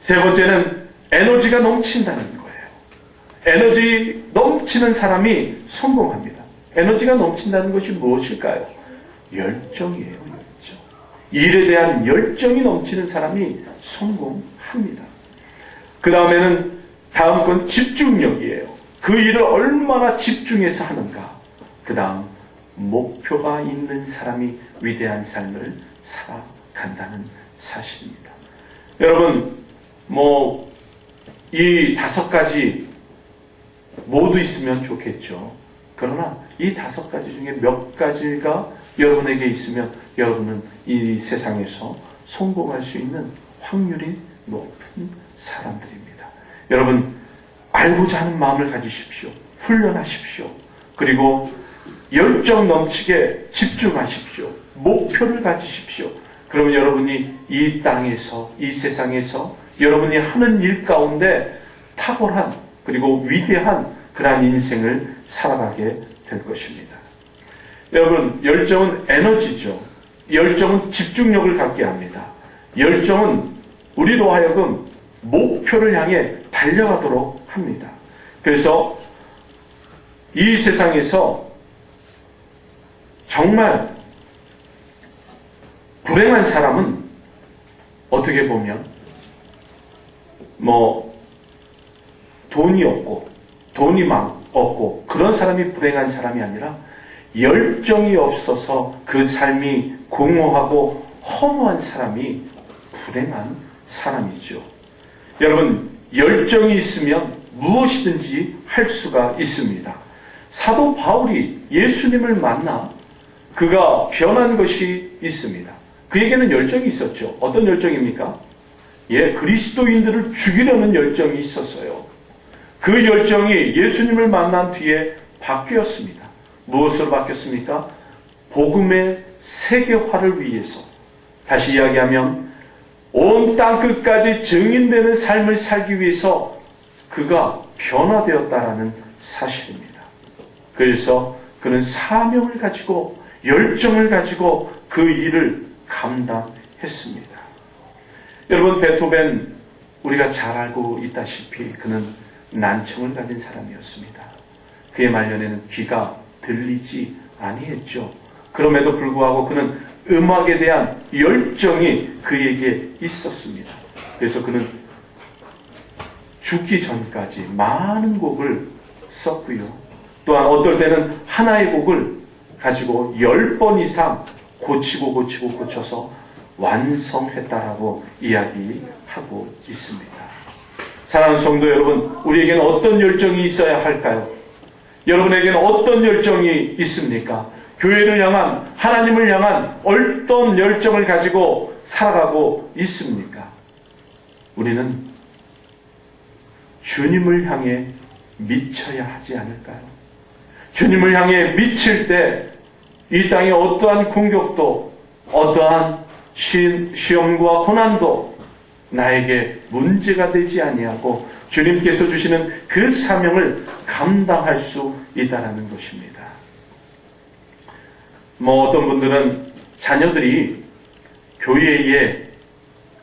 세 번째는 에너지가 넘친다는 거예요. 에너지 넘치는 사람이 성공합니다. 에너지가 넘친다는 것이 무엇일까요? 열정이에요. 열정. 일에 대한 열정이 넘치는 사람이 성공합니다. 그 다음에는 다음 건 집중력이에요. 그 일을 얼마나 집중해서 하는가. 그 다음 목표가 있는 사람이 위대한 삶을 살아간다는 사실입니다. 여러분 이 5가지 모두 있으면 좋겠죠. 그러나 이 5가지 중에 몇 가지가 여러분에게 있으면 여러분은 이 세상에서 성공할 수 있는 확률이 높은 사람들입니다. 여러분 알고자 하는 마음을 가지십시오. 훈련하십시오. 그리고 열정 넘치게 집중하십시오. 목표를 가지십시오. 그러면 여러분이 이 땅에서, 이 세상에서 여러분이 하는 일 가운데 탁월한 그리고 위대한 그러한 인생을 살아가게 될 것입니다. 여러분, 열정은 에너지죠. 열정은 집중력을 갖게 합니다. 열정은 우리로 하여금 목표를 향해 달려가도록 합니다. 그래서 이 세상에서 정말 불행한 사람은 어떻게 보면 돈이 없고 돈이 없고 그런 사람이 불행한 사람이 아니라 열정이 없어서 그 삶이 공허하고 허무한 사람이 불행한 사람이죠. 여러분, 열정이 있으면 무엇이든지 할 수가 있습니다. 사도 바울이 예수님을 만나 그가 변한 것이 있습니다. 그에게는 열정이 있었죠. 어떤 열정입니까? 그리스도인들을 죽이려는 열정이 있었어요. 그 열정이 예수님을 만난 뒤에 바뀌었습니다. 무엇으로 바뀌었습니까? 복음의 세계화를 위해서. 다시 이야기하면 온 땅 끝까지 증인되는 삶을 살기 위해서 그가 변화되었다라는 사실입니다. 그래서 그는 사명을 가지고 열정을 가지고 그 일을 감당했습니다. 여러분, 베토벤 우리가 잘 알고 있다시피 그는 난청을 가진 사람이었습니다. 그의 말년에는 귀가 들리지 아니했죠. 그럼에도 불구하고 그는 음악에 대한 열정이 그에게 있었습니다. 그래서 그는 죽기 전까지 많은 곡을 썼고요. 또한 어떨 때는 하나의 곡을 가지고 10번 이상 고쳐서 완성했다라고 이야기하고 있습니다. 사랑하는 성도 여러분, 우리에게는 어떤 열정이 있어야 할까요? 여러분에게는 어떤 열정이 있습니까? 교회를 향한, 하나님을 향한 어떤 열정을 가지고 살아가고 있습니까? 우리는 주님을 향해 미쳐야 하지 않을까요? 주님을 향해 미칠 때 이 땅에 어떠한 공격도, 어떠한 시험과 고난도 나에게 문제가 되지 아니하고 주님께서 주시는 그 사명을 감당할 수 있다는 것입니다. 어떤 분들은 자녀들이 교회에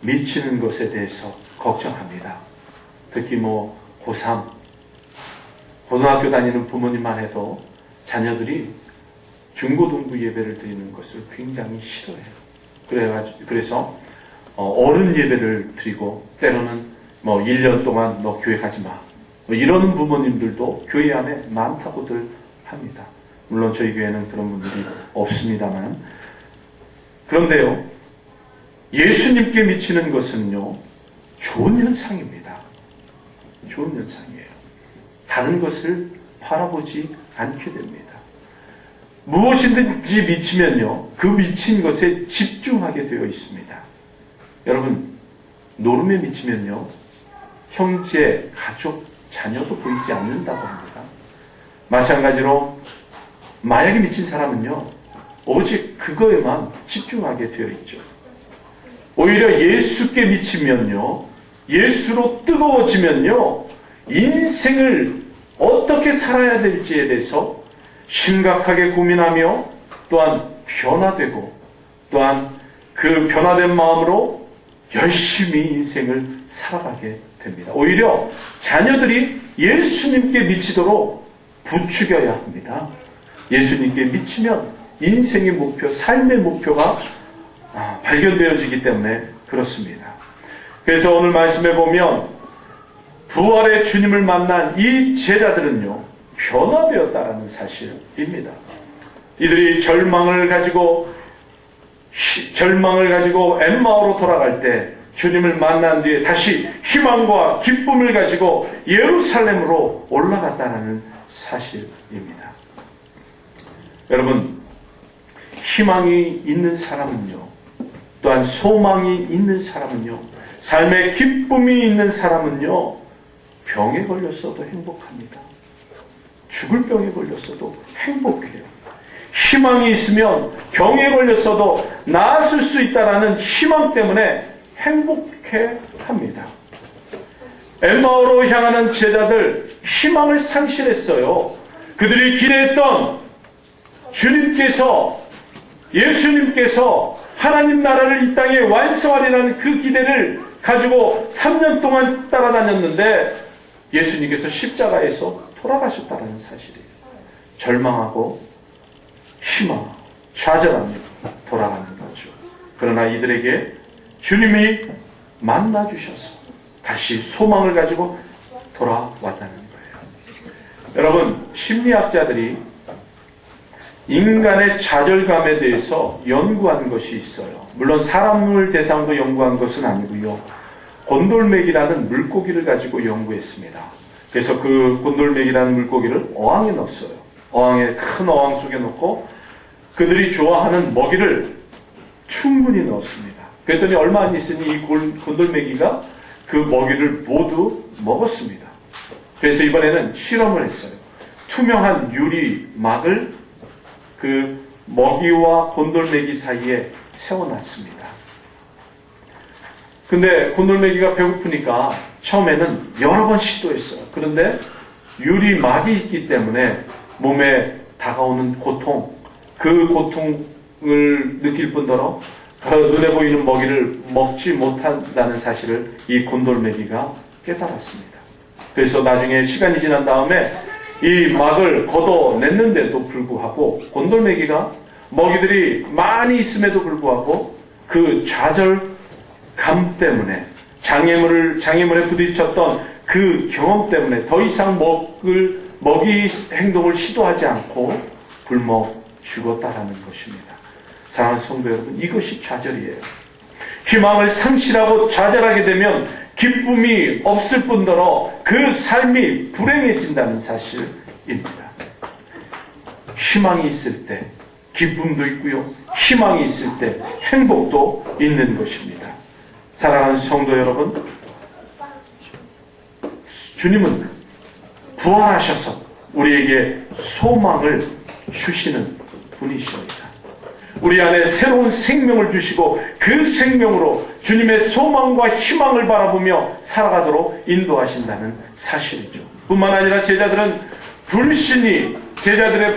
미치는 것에 대해서 걱정합니다. 특히 고3, 고등학교 다니는 부모님만 해도 자녀들이 중고등부 예배를 드리는 것을 굉장히 싫어해요. 그래서 어른 예배를 드리고 때로는 1년 동안 너 교회 가지 마. 이런 부모님들도 교회 안에 많다고들 합니다. 물론 저희 교회는 그런 분들이 없습니다만. 그런데요, 예수님께 미치는 것은요, 좋은 현상입니다. 좋은 현상이에요. 다른 것을 바라보지 않게 됩니다. 무엇이든지 미치면요, 그 미친 것에 집중하게 되어 있습니다. 여러분, 노름에 미치면요, 형제, 가족, 자녀도 보이지 않는다고 합니다. 마찬가지로 마약에 미친 사람은요, 오직 그거에만 집중하게 되어 있죠. 오히려 예수께 미치면요, 예수로 뜨거워지면요, 인생을 어떻게 살아야 될지에 대해서 심각하게 고민하며 또한 변화되고 또한 그 변화된 마음으로 열심히 인생을 살아가게 됩니다. 오히려 자녀들이 예수님께 미치도록 부추겨야 합니다. 예수님께 미치면 인생의 목표, 삶의 목표가 발견되어지기 때문에 그렇습니다. 그래서 오늘 말씀에 보면 부활의 주님을 만난 이 제자들은요, 변화되었다라는 사실입니다. 이들이 절망을 가지고 엠마오로 돌아갈 때 주님을 만난 뒤에 다시 희망과 기쁨을 가지고 예루살렘으로 올라갔다는 사실입니다. 여러분, 희망이 있는 사람은요, 또한 소망이 있는 사람은요, 삶의 기쁨이 있는 사람은요, 병에 걸렸어도 행복합니다. 죽을 병에 걸렸어도 행복해요. 희망이 있으면 병에 걸렸어도 나았을 수 있다라는 희망 때문에 행복해합니다. 엠마오로 향하는 제자들 희망을 상실했어요. 그들이 기대했던 예수님께서 하나님 나라를 이 땅에 완성하리라는 그 기대를 가지고 3년 동안 따라다녔는데 예수님께서 십자가에서 돌아가셨다는 사실이에요. 절망하고 희망, 좌절하며 돌아가는 거죠. 그러나 이들에게 주님이 만나주셔서 다시 소망을 가지고 돌아왔다는 거예요. 여러분, 심리학자들이 인간의 좌절감에 대해서 연구한 것이 있어요. 물론 사람을 대상으로 연구한 것은 아니고요. 곤돌맥이라는 물고기를 가지고 연구했습니다. 그래서 그 곤돌맥이라는 물고기를 어항에 넣었어요. 큰 어항 속에 넣고 그들이 좋아하는 먹이를 충분히 넣었습니다. 그랬더니 얼마 안 있으니 이 곤돌매기가 그 먹이를 모두 먹었습니다. 그래서 이번에는 실험을 했어요. 투명한 유리막을 그 먹이와 곤돌매기 사이에 세워놨습니다. 근데 곤돌매기가 배고프니까 처음에는 여러 번 시도했어요. 그런데 유리막이 있기 때문에 몸에 다가오는 고통, 그 고통을 느낄 뿐더러 그 눈에 보이는 먹이를 먹지 못한다는 사실을 이 곤돌매기가 깨달았습니다. 그래서 나중에 시간이 지난 다음에 이 막을 걷어냈는데도 불구하고 곤돌매기가 먹이들이 많이 있음에도 불구하고 그 좌절감 때문에 장애물에 부딪혔던 그 경험 때문에 더 이상 먹이 행동을 시도하지 않고 굶어 죽었다라는 것입니다. 사랑하는 성도 여러분, 이것이 좌절이에요. 희망을 상실하고 좌절하게 되면 기쁨이 없을 뿐더러 그 삶이 불행해진다는 사실입니다. 희망이 있을 때 기쁨도 있고요. 희망이 있을 때 행복도 있는 것입니다. 사랑하는 성도 여러분, 주님은 부활하셔서 우리에게 소망을 주시는 분이십니다. 우리 안에 새로운 생명을 주시고 그 생명으로 주님의 소망과 희망을 바라보며 살아가도록 인도하신다는 사실이죠. 뿐만 아니라 제자들의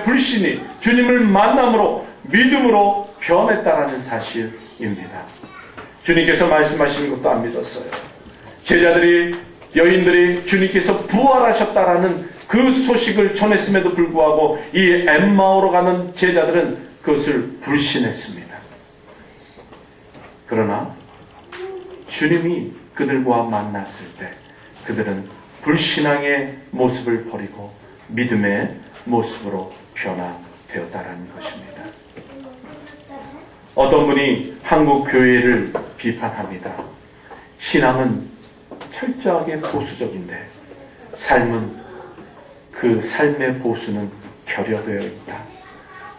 불신이 주님을 만남으로 믿음으로 변했다라는 사실입니다. 주님께서 말씀하시는 것도 안 믿었어요. 여인들이 주님께서 부활하셨다라는 그 소식을 전했음에도 불구하고 이 엠마오로 가는 제자들은 그것을 불신했습니다. 그러나 주님이 그들과 만났을 때 그들은 불신앙의 모습을 버리고 믿음의 모습으로 변화되었다는 것입니다. 어떤 분이 한국 교회를 비판합니다. 신앙은 철저하게 보수적인데 그 삶의 보수는 결여되어 있다.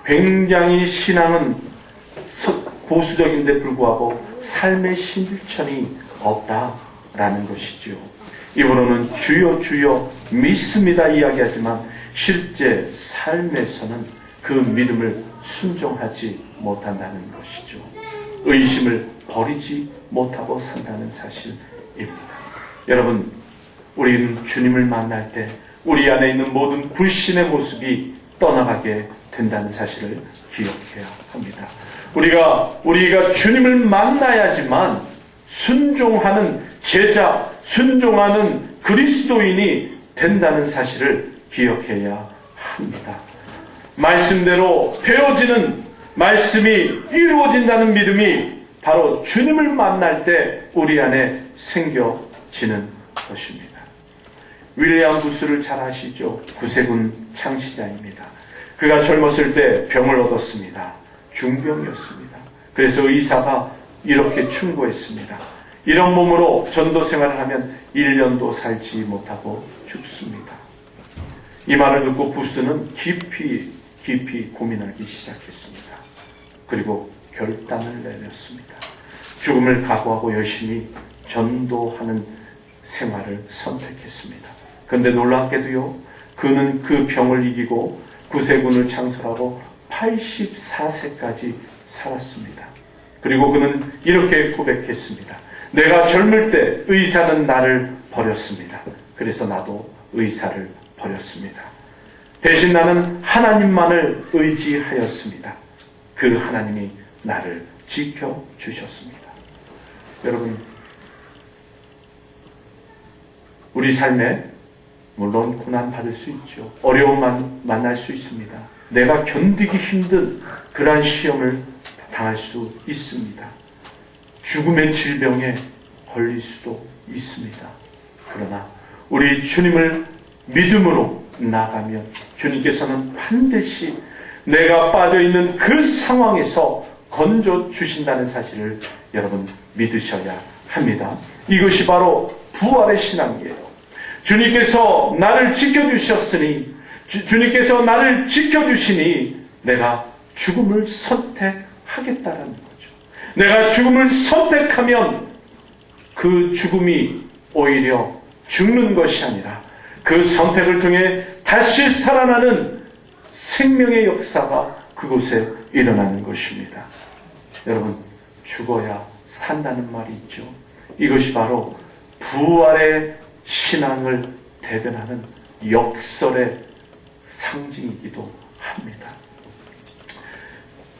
굉장히 신앙은 보수적인데 불구하고 삶의 실천이 없다라는 것이죠. 입으로는 주여 주여 믿습니다 이야기하지만 실제 삶에서는 그 믿음을 순종하지 못한다는 것이죠. 의심을 버리지 못하고 산다는 사실입니다. 여러분, 우리는 주님을 만날 때 우리 안에 있는 모든 불신의 모습이 떠나가게 된다는 사실을 기억해야 합니다. 우리가 주님을 만나야지만 순종하는 제자, 순종하는 그리스도인이 된다는 사실을 기억해야 합니다. 말씀대로 되어지는, 말씀이 이루어진다는 믿음이 바로 주님을 만날 때 우리 안에 생겨지는 것입니다. 윌리엄 부스를 잘 아시죠? 구세군 창시자입니다. 그가 젊었을 때 병을 얻었습니다. 중병이었습니다. 그래서 의사가 이렇게 충고했습니다. 이런 몸으로 전도 생활을 하면 1년도 살지 못하고 죽습니다. 이 말을 듣고 부스는 깊이 고민하기 시작했습니다. 그리고 결단을 내렸습니다. 죽음을 각오하고 열심히 전도하는 생활을 선택했습니다. 그런데 놀랍게도요, 그는 그 병을 이기고 구세군을 창설하고 84세까지 살았습니다. 그리고 그는 이렇게 고백했습니다. 내가 젊을 때 의사는 나를 버렸습니다. 그래서 나도 의사를 버렸습니다. 대신 나는 하나님만을 의지하였습니다. 그 하나님이 나를 지켜주셨습니다. 여러분, 우리 삶에 물론 고난 받을 수 있죠. 어려움 만날 수 있습니다. 내가 견디기 힘든 그러한 시험을 당할 수 있습니다. 죽음의 질병에 걸릴 수도 있습니다. 그러나 우리 주님을 믿음으로 나가면 주님께서는 반드시 내가 빠져있는 그 상황에서 건져 주신다는 사실을 여러분 믿으셔야 합니다. 이것이 바로 부활의 신앙이에요. 주님께서 나를 지켜주셨으니, 주님께서 나를 지켜주시니 내가 죽음을 선택하겠다라는 거죠. 내가 죽음을 선택하면 그 죽음이 오히려 죽는 것이 아니라 그 선택을 통해 다시 살아나는 생명의 역사가 그곳에 일어나는 것입니다. 여러분, 죽어야 산다는 말이 있죠. 이것이 바로 부활의 신앙을 대변하는 역설의 상징이기도 합니다.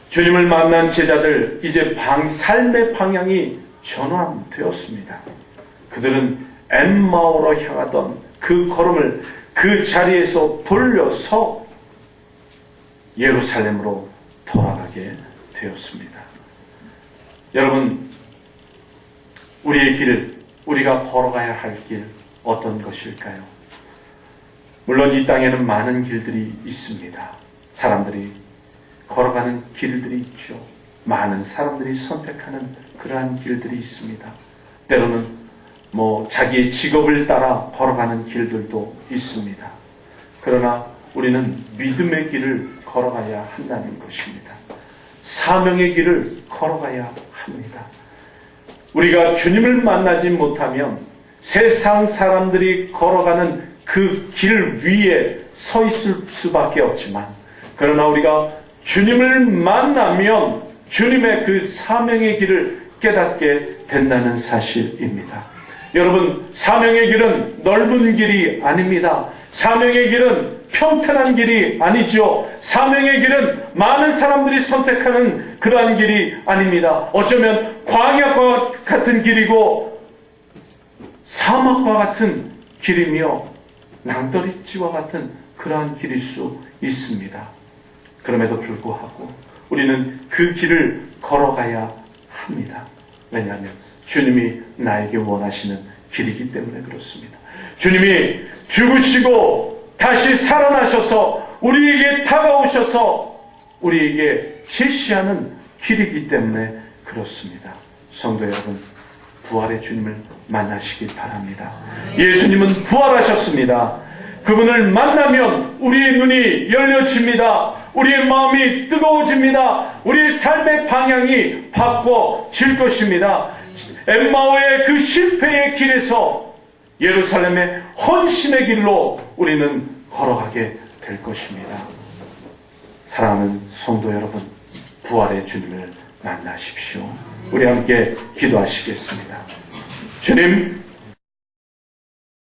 주님을 만난 제자들, 이제 삶의 방향이 전환되었습니다. 그들은 엠마오로 향하던 그 걸음을 그 자리에서 돌려서 예루살렘으로 돌아가게 되었습니다. 여러분, 우리의 길, 우리가 걸어가야 할 길 어떤 것일까요? 물론 이 땅에는 많은 길들이 있습니다. 사람들이 걸어가는 길들이 있죠. 많은 사람들이 선택하는 그러한 길들이 있습니다. 때로는 자기의 직업을 따라 걸어가는 길들도 있습니다. 그러나 우리는 믿음의 길을 걸어가야 한다는 것입니다. 사명의 길을 걸어가야 합니다. 우리가 주님을 만나지 못하면 세상 사람들이 걸어가는 그 길 위에 서 있을 수밖에 없지만, 그러나 우리가 주님을 만나면 주님의 그 사명의 길을 깨닫게 된다는 사실입니다. 여러분, 사명의 길은 넓은 길이 아닙니다. 사명의 길은 평탄한 길이 아니죠. 사명의 길은 많은 사람들이 선택하는 그러한 길이 아닙니다. 어쩌면 광야과 같은 길이고 사막과 같은 길이며 낭떠러지와 같은 그러한 길일 수 있습니다. 그럼에도 불구하고 우리는 그 길을 걸어가야 합니다. 왜냐하면 주님이 나에게 원하시는 길이기 때문에 그렇습니다. 주님이 죽으시고 다시 살아나셔서 우리에게 다가오셔서 우리에게 제시하는 길이기 때문에 그렇습니다. 성도 여러분, 부활의 주님을 만나시길 바랍니다. 예수님은 부활하셨습니다. 그분을 만나면 우리의 눈이 열려집니다. 우리의 마음이 뜨거워집니다. 우리의 삶의 방향이 바꿔질 것입니다. 엠마오의 그 실패의 길에서 예루살렘의 헌신의 길로 우리는 걸어가게 될 것입니다. 사랑하는 성도 여러분, 부활의 주님을 만나십시오. 우리 함께 기도하시겠습니다. 주님,